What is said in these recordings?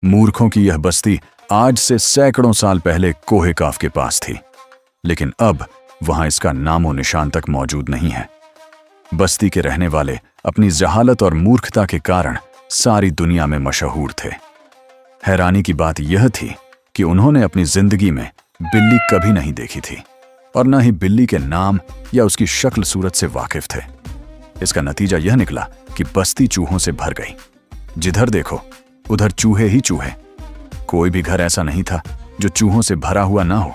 मूर्खों की यह बस्ती आज से सैकड़ों साल पहले कोहे काफ के पास थी, लेकिन अब वहां इसका नामो निशान तक मौजूद नहीं है। बस्ती के रहने वाले अपनी जहालत और मूर्खता के कारण सारी दुनिया में मशहूर थे। हैरानी की बात यह थी कि उन्होंने अपनी जिंदगी में बिल्ली कभी नहीं देखी थी और न ही बिल्ली के नाम या उसकी शक्ल सूरत से वाकिफ थे। इसका नतीजा यह निकला कि बस्ती चूहों से भर गई। जिधर देखो उधर चूहे ही चूहे। कोई भी घर ऐसा नहीं था जो चूहों से भरा हुआ ना हो।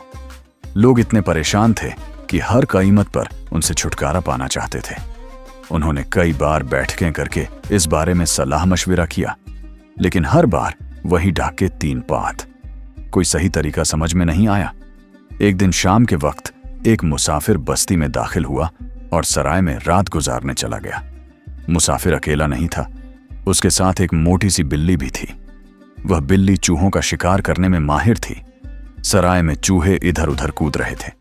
लोग इतने परेशान थे कि हर कीमत पर उनसे छुटकारा पाना चाहते थे। उन्होंने कई बार बैठकें करके इस बारे में सलाह मशविरा किया, लेकिन हर बार वही डाके तीन पात। कोई सही तरीका समझ में नहीं आया। एक दिन शाम के वक्त एक मुसाफिर बस्ती में दाखिल हुआ और सराय में रात गुजारने चला गया। मुसाफिर अकेला नहीं था, उसके साथ एक मोटी सी बिल्ली भी थी। वह बिल्ली चूहों का शिकार करने में माहिर थी। सराय में चूहे इधर उधर कूद रहे थे।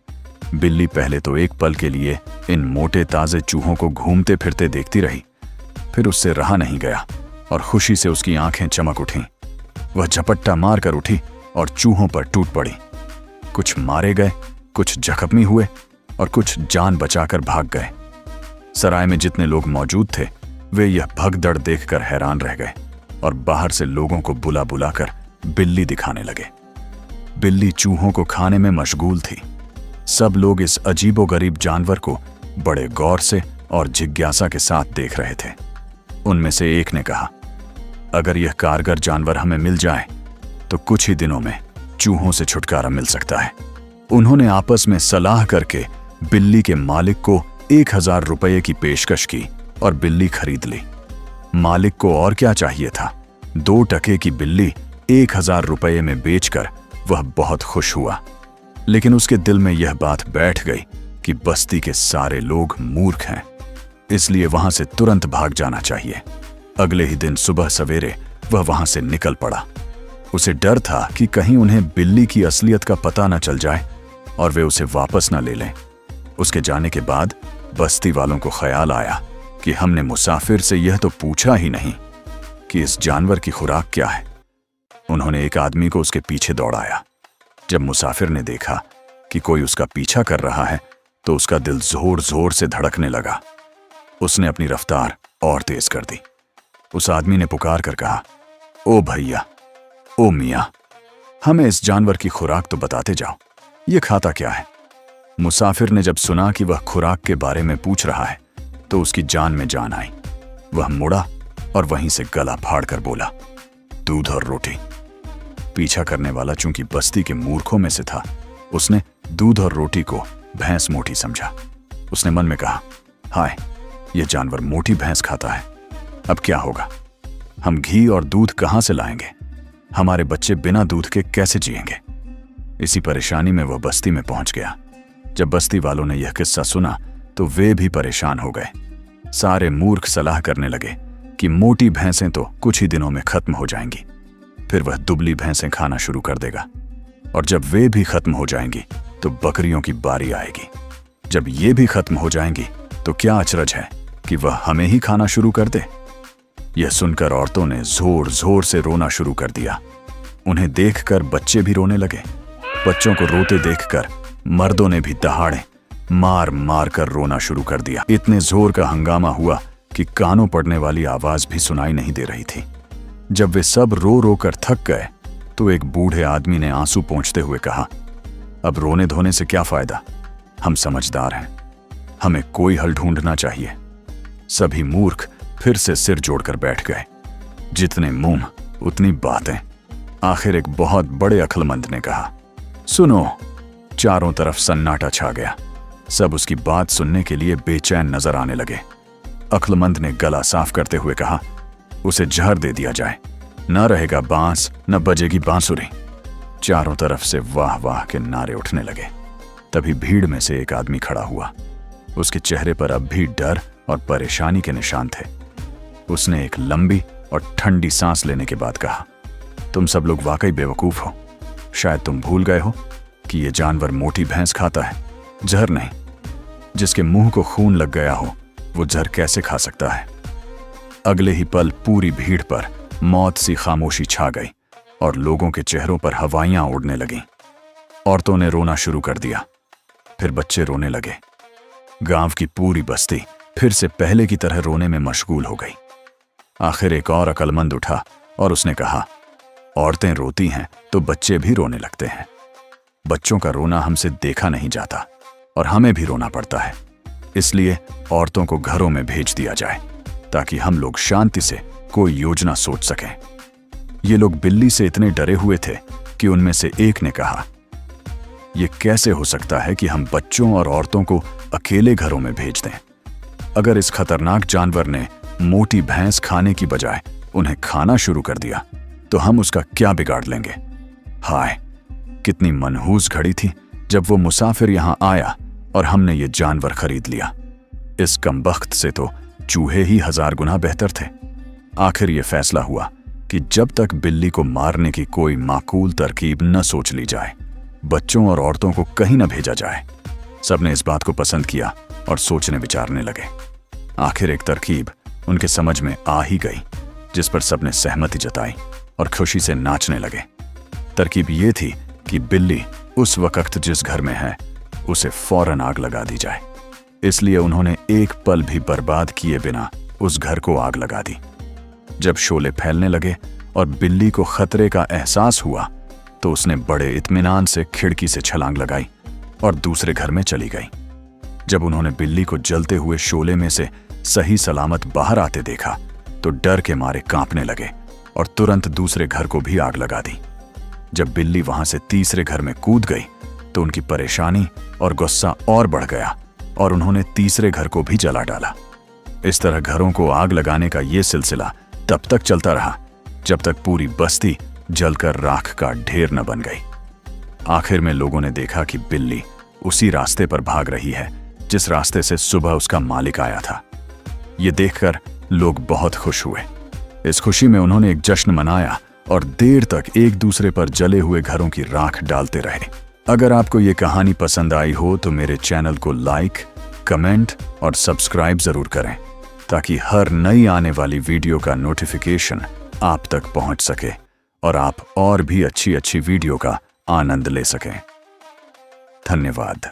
बिल्ली पहले तो एक पल के लिए इन मोटे ताजे चूहों को घूमते फिरते देखती रही, फिर उससे रहा नहीं गया और खुशी से उसकी आंखें चमक उठीं। वह झपट्टा मार कर उठी और चूहों पर टूट पड़ी। कुछ मारे गए, कुछ जख्मी हुए और कुछ जान बचाकर भाग गए। सराय में जितने लोग मौजूद थे वे यह भगदड़ देखकर हैरान रह गए और बाहर से लोगों को बुला बुलाकर बिल्ली दिखाने लगे। बिल्ली चूहों को खाने में मशगूल थी। सब लोग इस अजीबोगरीब जानवर को बड़े गौर से और जिज्ञासा के साथ देख रहे थे। उनमें से एक ने कहा, अगर यह कारगर जानवर हमें मिल जाए तो कुछ ही दिनों में चूहों से छुटकारा मिल सकता है। उन्होंने आपस में सलाह करके बिल्ली के मालिक को 1000 रुपये की पेशकश की और बिल्ली खरीद ली। मालिक को और क्या चाहिए था। 2 टके की बिल्ली 1000 रुपये में बेचकर वह बहुत खुश हुआ। लेकिन उसके दिल में यह बात बैठ गई कि बस्ती के सारे लोग मूर्ख हैं, इसलिए वहां से तुरंत भाग जाना चाहिए। अगले ही दिन सुबह सवेरे वह वहां से निकल पड़ा। उसे डर था कि कहीं उन्हें बिल्ली की असलियत का पता न चल जाए और वे उसे वापस न ले लें। उसके जाने के बाद बस्ती वालों को ख्याल आया कि हमने मुसाफिर से यह तो पूछा ही नहीं कि इस जानवर की खुराक क्या है। उन्होंने एक आदमी को उसके पीछे दौड़ाया। जब मुसाफिर ने देखा कि कोई उसका पीछा कर रहा है तो उसका दिल जोर जोर से धड़कने लगा। उसने अपनी रफ्तार और तेज कर दी। उस आदमी ने पुकार कर कहा, ओ भैया, ओ मियां, हमें इस जानवर की खुराक तो बताते जाओ, ये खाता क्या है। मुसाफिर ने जब सुना कि वह खुराक के बारे में पूछ रहा है तो उसकी जान में जान आई। वह मुड़ा और वहीं से गला फाड़ कर बोला, दूध और रोटी। पीछा करने वाला चूंकि बस्ती के मूर्खों में से था, उसने दूध और रोटी को भैंस मोटी समझा। उसने मन में कहा, हाय, यह जानवर मोटी भैंस खाता है, अब क्या होगा। हम घी और दूध कहां से लाएंगे। हमारे बच्चे बिना दूध के कैसे जिएंगे। इसी परेशानी में वह बस्ती में पहुंच गया। जब बस्ती वालों ने यह किस्सा सुना तो वे भी परेशान हो गए। सारे मूर्ख सलाह करने लगे कि मोटी भैंसें तो कुछ ही दिनों में खत्म हो जाएंगी, फिर वह दुबली भैंसें खाना शुरू कर देगा और जब वे भी खत्म हो जाएंगी तो बकरियों की बारी आएगी। जब ये भी खत्म हो जाएंगी तो क्या अचरज है कि वह हमें ही खाना शुरू कर दे। यह सुनकर औरतों ने जोर जोर से रोना शुरू कर दिया। उन्हें देखकर बच्चे भी रोने लगे। बच्चों को रोते देखकर मर्दों ने भी दहाड़े मार मार कर रोना शुरू कर दिया। इतने जोर का हंगामा हुआ कि कानों पड़ने वाली आवाज भी सुनाई नहीं दे रही थी। जब वे सब रो रो कर थक गए तो एक बूढ़े आदमी ने आंसू पोंछते हुए कहा, अब रोने धोने से क्या फायदा। हम समझदार हैं, हमें कोई हल ढूंढना चाहिए। सभी मूर्ख फिर से सिर जोड़कर बैठ गए। जितने मुंह उतनी बातें। आखिर एक बहुत बड़े अक्लमंद ने कहा, सुनो। चारों तरफ सन्नाटा छा गया। सब उसकी बात सुनने के लिए बेचैन नजर आने लगे। अक्लमंद ने गला साफ करते हुए कहा, उसे जहर दे दिया जाए, न रहेगा बांस न बजेगी बांसुरी। चारों तरफ से वाह वाह के नारे उठने लगे। तभी भीड़ में से एक आदमी खड़ा हुआ। उसके चेहरे पर अब भी डर और परेशानी के निशान थे। उसने एक लंबी और ठंडी सांस लेने के बाद कहा, तुम सब लोग वाकई बेवकूफ हो। शायद तुम भूल गए हो कि यह जानवर मोटी भैंस खाता है, जहर नहीं। जिसके मुंह को खून लग गया हो वो जहर कैसे खा सकता है। अगले ही पल पूरी भीड़ पर मौत सी खामोशी छा गई और लोगों के चेहरों पर हवाइयां उड़ने लगीं। औरतों ने रोना शुरू कर दिया, फिर बच्चे रोने लगे। गांव की पूरी बस्ती फिर से पहले की तरह रोने में मशगूल हो गई। आखिर एक और अक्लमंद उठा और उसने कहा, औरतें रोती हैं तो बच्चे भी रोने लगते हैं। बच्चों का रोना हमसे देखा नहीं जाता और हमें भी रोना पड़ता है। इसलिए औरतों को घरों में भेज दिया जाए ताकि हम लोग शांति से कोई योजना सोच सकें। ये लोग बिल्ली से इतने डरे हुए थे कि उनमें से एक ने कहा, यह कैसे हो सकता है कि हम बच्चों और औरतों को अकेले घरों में भेज दें? अगर इस खतरनाक जानवर ने मोटी भैंस खाने की बजाय उन्हें खाना शुरू कर दिया तो हम उसका क्या बिगाड़ लेंगे? हाय, कितनी मनहूस घड़ी थी जब वो मुसाफिर यहां आया और हमने ये जानवर खरीद लिया। इस कमबख्त से तो चूहे ही 1000 गुना बेहतर थे। आखिर ये फैसला हुआ कि जब तक बिल्ली को मारने की कोई माकूल तरकीब न सोच ली जाए, बच्चों और औरतों को कहीं न भेजा जाए। सबने इस बात को पसंद किया और सोचने विचारने लगे। आखिर एक तरकीब उनके समझ में आ ही गई, जिस पर सबने सहमति जताई और खुशी से नाचने लगे। तरकीब ये थी कि बिल्ली उस वक्त जिस घर में है उसे फौरन आग लगा दी जाए। इसलिए उन्होंने एक पल भी बर्बाद किए बिना उस घर को आग लगा दी। जब शोले फैलने लगे और बिल्ली को खतरे का एहसास हुआ तो उसने बड़े इत्मीनान से खिड़की से छलांग लगाई और दूसरे घर में चली गई। जब उन्होंने बिल्ली को जलते हुए शोले में से सही सलामत बाहर आते देखा तो डर के मारे कांपने लगे और तुरंत दूसरे घर को भी आग लगा दी। जब बिल्ली वहां से तीसरे घर में कूद गई तो उनकी परेशानी और गुस्सा और बढ़ गया और उन्होंने तीसरे घर को भी जला डाला। इस तरह घरों को आग लगाने का ये सिलसिला तब तक चलता रहा जब तक पूरी बस्ती जलकर राख का ढेर न बन गई। आखिर में लोगों ने देखा कि बिल्ली उसी रास्ते पर भाग रही है जिस रास्ते से सुबह उसका मालिक आया था। ये देखकर लोग बहुत खुश हुए। इस खुशी में उन्होंने एक जश्न मनाया और देर तक एक दूसरे पर जले हुए घरों की राख डालते रहे। अगर आपको ये कहानी पसंद आई हो तो मेरे चैनल को लाइक, कमेंट और सब्सक्राइब जरूर करें ताकि हर नई आने वाली वीडियो का नोटिफिकेशन आप तक पहुंच सके और आप और भी अच्छी वीडियो का आनंद ले सकें। धन्यवाद।